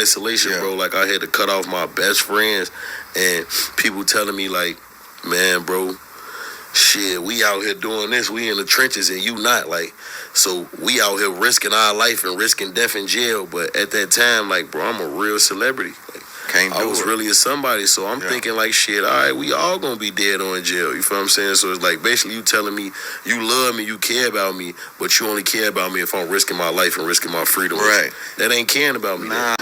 isolation, bro. Like, I had to cut off my best friends, and people telling me, like, man, bro, shit, we out here doing this. We in the trenches, and you not. Like, so we out here risking our life and risking death in jail. But at that time, like, bro, I'm a real celebrity. Like, I was really a somebody, so I'm thinking like, shit, all right, we all gonna be dead or in jail. You feel what I'm saying? So it's like, basically you telling me you love me, you care about me, but you only care about me if I'm risking my life and risking my freedom. Right. That ain't caring about me. Nah.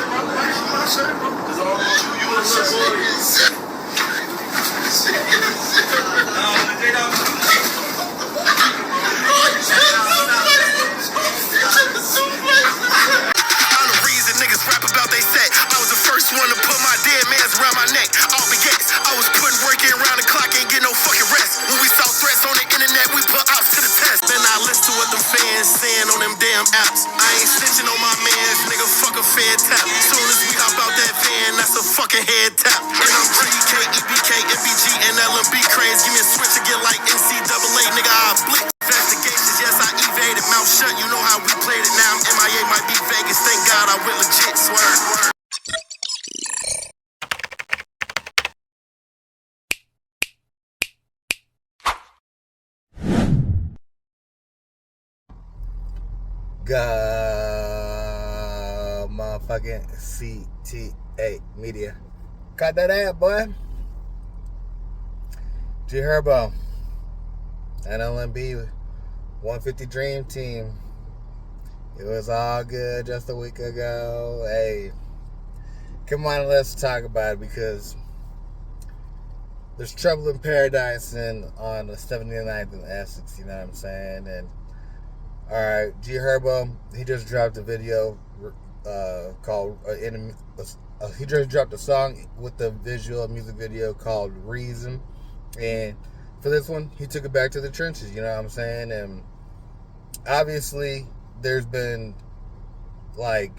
One to put my dead mans around my neck. All baguettes, I was putting work in around the clock, ain't get no fucking rest. When we saw threats on the internet, we put ops to the test. Then I listen to what them fans saying on them damn apps. I ain't snitching on my mans, nigga, fuck a fan tap. Soon as we hop out that van, that's a fucking head tap. And I'm GK, EBK, MBG, NLMB craze. Give me a switch to get like NCAA, nigga, I blitz. Investigations, yes, I evaded. Mouth shut, you know how we played it. Now I'm MIA, might be Vegas. Thank God I went legit, swear. Motherfucking CTA Media. Got that ad, boy. Herbo. NLMB 150 Dream Team. It was all good just a week ago. Hey, come on, let's talk about it, because there's trouble in paradise on the 79th and Essex, you know what I'm saying? And alright, Herbo, he just dropped a video called he just dropped a song with the music video called Reason. And for this one, he took it back to the trenches, you know what I'm saying? And obviously there's been like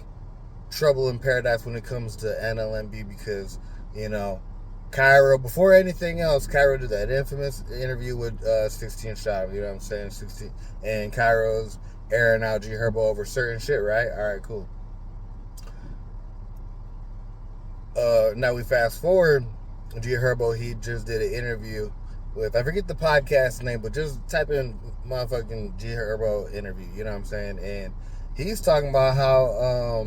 trouble in paradise when it comes to NLMB, because, you know, Kyro, before anything else, Kyro did that infamous interview with 16 Shot, you know what I'm saying? 16, and Kyro's airing out Herbo over certain shit, right? Alright, cool. Now we fast forward, Herbo, he just did an interview with, I forget the podcast name, but just type in motherfucking Herbo interview, you know what I'm saying? And he's talking about how,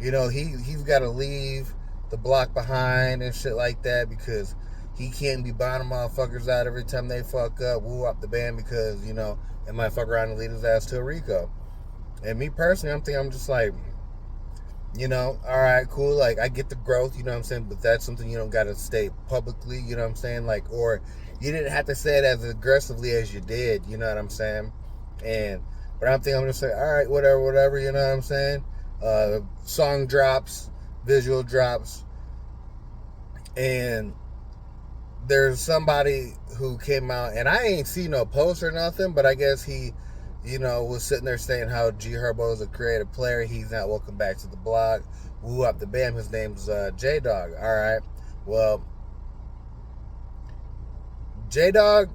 you know, he's got to leave the block behind and shit like that, because he can't be buying motherfuckers out every time they fuck up, woo up the band, because, you know, they might fuck around and lead his ass to a Rico. And me personally, I'm just like, you know, alright, cool, like, I get the growth, you know what I'm saying, but that's something you don't gotta state publicly, you know what I'm saying, like, or you didn't have to say it as aggressively as you did, you know what I'm saying? And but I'm just saying, alright, whatever, you know what I'm saying? Song drops, visual drops, and there's somebody who came out, and I ain't seen no post or nothing, but I guess he, you know, was sitting there saying how Herbo is a creative player, he's not welcome back to the block, woo up the band, his name's JDog. Alright, well, JDog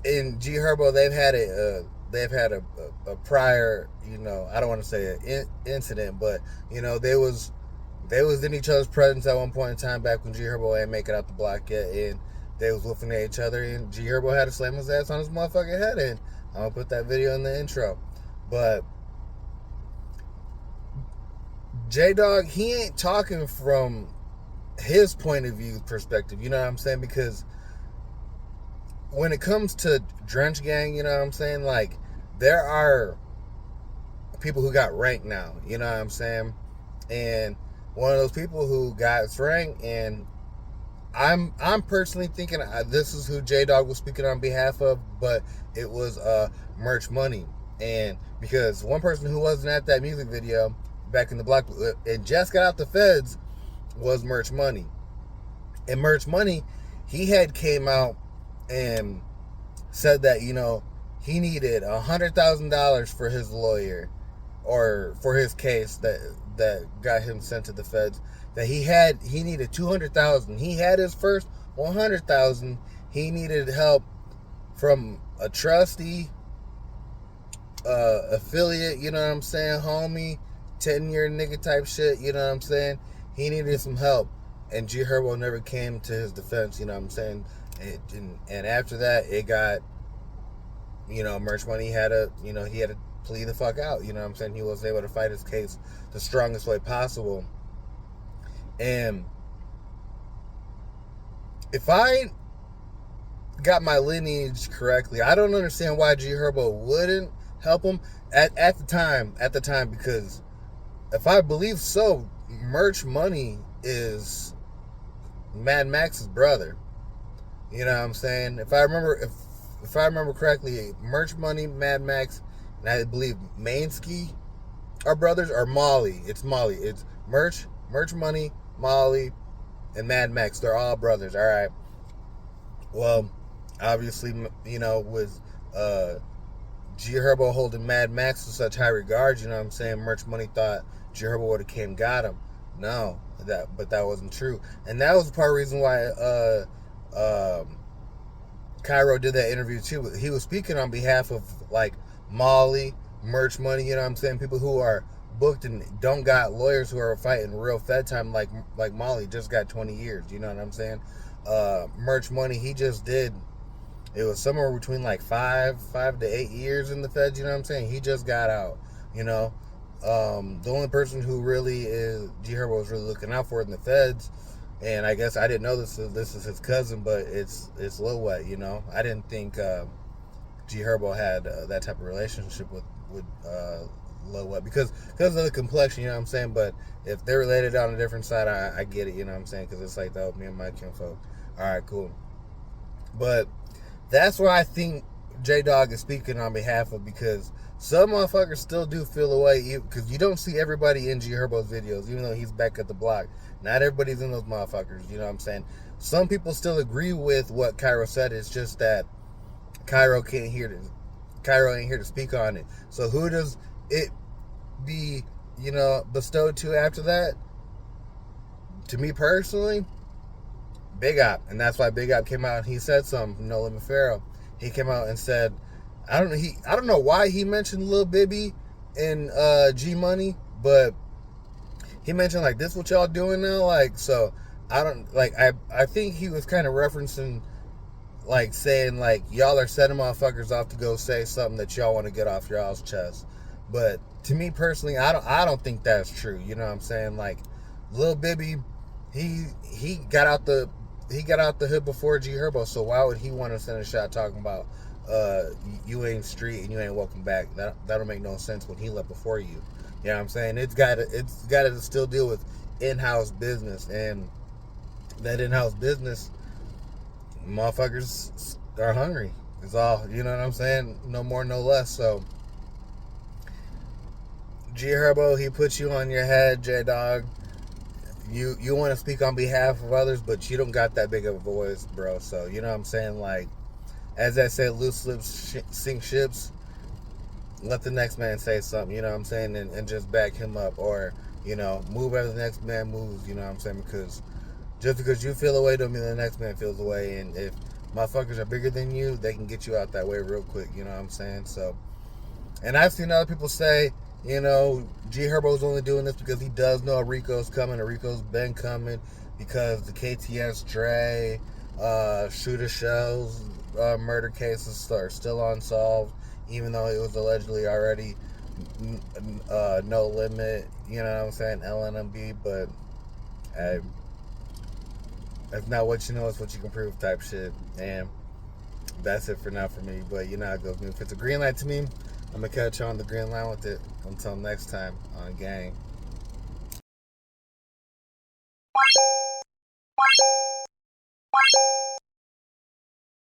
and Herbo, they've had a prior, you know, I don't want to say an incident, but, you know, they was in each other's presence at one point in time back when Herbo ain't make it out the block yet, and they was looking at each other, and Herbo had to slam his ass on his motherfucking head, and I'm gonna put that video in the intro. But JDog, he ain't talking from his point of view perspective, you know what I'm saying? Because when it comes to Drench Gang, you know what I'm saying, like, there are people who got ranked now, you know what I'm saying? And one of those people who got ranked, and I'm personally thinking this is who JDog was speaking on behalf of, but it was Merch Money. And because one person who wasn't at that music video back in the block and just got out the feds was Merch Money. And Merch Money, he had came out and said that, you know, he needed $100,000 for his lawyer, or for his case that got him sent to the feds. That he needed $200,000. He had his first $100,000. He needed help from a trustee, affiliate, you know what I'm saying, homie, 10-year nigga type shit, you know what I'm saying? He needed some help, and G Herbo never came to his defense, you know what I'm saying? And after that, it got, Merch Money had to, he had to plead the fuck out, you know what I'm saying? He was able to fight his case the strongest way possible. And if I got my lineage correctly, I don't understand why G Herbo wouldn't help him at the time, because if I believe so, Merch Money is Mad Max's brother. You know what I'm saying? If I remember correctly, Merch Money, Mad Max, and I believe Mainsky are brothers, or Molly. It's Molly. It's Merch Money, Molly, and Mad Max. They're all brothers. All right. Well, obviously, with G Herbo holding Mad Max in such high regard, you know what I'm saying? Merch Money thought G Herbo would have came got him. No, but that wasn't true, and that was part of the reason why Kyro did that interview too. He was speaking on behalf of like Molly, Merch Money, you know what I'm saying? People who are booked and don't got lawyers who are fighting real Fed time, like Molly just got 20 years, you know what I'm saying? Merch Money, he just did, it was somewhere between like 5 to 8 years in the Feds, you know what I'm saying? He just got out, the only person who really is G Herbo was really looking out for in the Feds, and I guess I didn't know this is his cousin, but it's Lil Wet, I didn't think G Herbo had that type of relationship with Lil Wet because of the complexion, you know what I'm saying? But if they're related on a different side, I get it, you know what I'm saying? Because it's like that with me and my kinfolk. All right, cool. But that's why I think JDog is speaking on behalf of, because some motherfuckers still do feel the way, because you don't see everybody in G Herbo's videos, even though he's back at the block. Not everybody's in those motherfuckers, you know what I'm saying? Some people still agree with what Kyro said. It's just that Kyro ain't here to speak on it. So who does it be, bestowed to after that? To me personally, Big Op. And that's why Big Op came out and he said something, No Limit Pharaoh. He came out and said, I don't know why he mentioned Lil Bibby and G Money, but he mentioned like, this what y'all doing now? Like, so I think he was kind of referencing, like saying like, y'all are setting motherfuckers off to go say something that y'all want to get off y'all's chest. But to me personally, I don't think that's true. You know what I'm saying? Like, Lil Bibby, he got out the hood before G Herbo, so why would he want to send a shot talking about you ain't street and you ain't welcome back? That'll make no sense when he left before you. You know what I'm saying? It's got to still deal with in-house business, and that in-house business, motherfuckers are hungry. It's all, you know what I'm saying? No more, no less. So G Herbo, he puts you on your head, JDog. You want to speak on behalf of others, but you don't got that big of a voice, bro. So, you know what I'm saying? Like, as I say, loose lips sink ships. Let the next man say something, you know what I'm saying? And just back him up, or, move as the next man moves, you know what I'm saying? Because just because you feel away don't mean the next man feels away. And if motherfuckers are bigger than you, they can get you out that way real quick, you know what I'm saying? So, and I've seen other people say, G Herbo's only doing this because he does know Rico's coming. Rico's been coming because the KTS Dre, Shooter Shells murder cases are still unsolved, even though it was allegedly already no limit, you know what I'm saying, LNMB, but that's not what you know, it's what you can prove type shit. And that's it for now for me. But you know how it goes. If it's a green light to me, I'm going to catch you on the green line with it. Until next time on Gang.